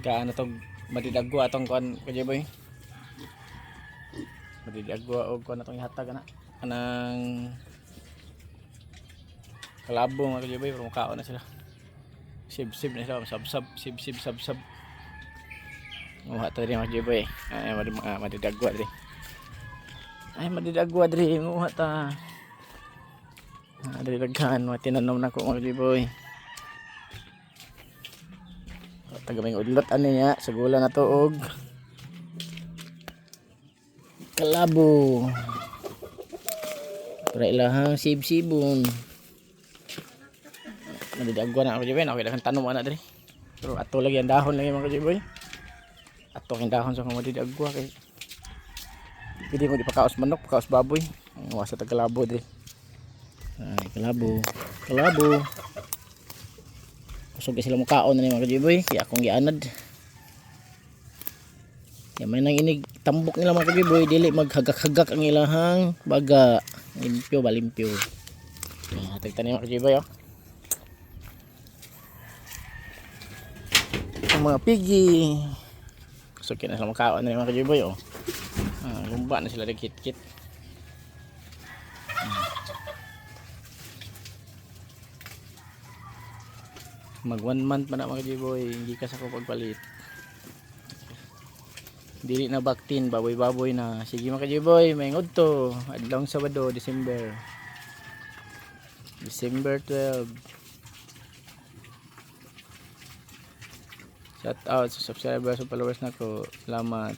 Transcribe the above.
Kaano tong madidagwa atong kuan kajiboy. Madidagwa og kuan atong ihatag ana. Kanang kalabo mga kajiboy, pero mukhaon na sila. Sib-sib na sila, sab-sab, sib-sib, sab-sab. Muha ta rin mga kajiboy. Ay madidagwa rin. Ay madidagwa rin, muha ta. Dili daghan mga tinanom na ko mga kajiboy. Tagaming udlot ani niya sa gula na tuog kalabo para ilahang sib-sibon. Nadidagwa na ako kajiboy, okay lang tanom ana diri, pero ato lagi ang dahon lagi mga kajiboy, ato ang dahon sa mga madidagwa kay pwede mo di pakaos manok, pakaos baboy ang wasa tag kalabo diri. Ay kalabo kusog sila mukaon na ni mga kajiboy, kaya akong gianad. Yan may nang inig tambok nila mga kajiboy, dili maghagak-hagak ang ilahang baga, limpyo ba limpyo. Hatag tanim mga kajiboy oh. Ang mga pigi kusog na sila mukaon na ni mga kajiboy oh. Lumba na sila dagkit-kit. Mag 1 month pa na mga kajiboy, hindi ka sa ko pagpalit. Dili na baktin, baboy-baboy na. Sige mga kajiboy, may ngudto adlong Sabado, December 12. Shout out sa subscribers sa followers nako. Salamat.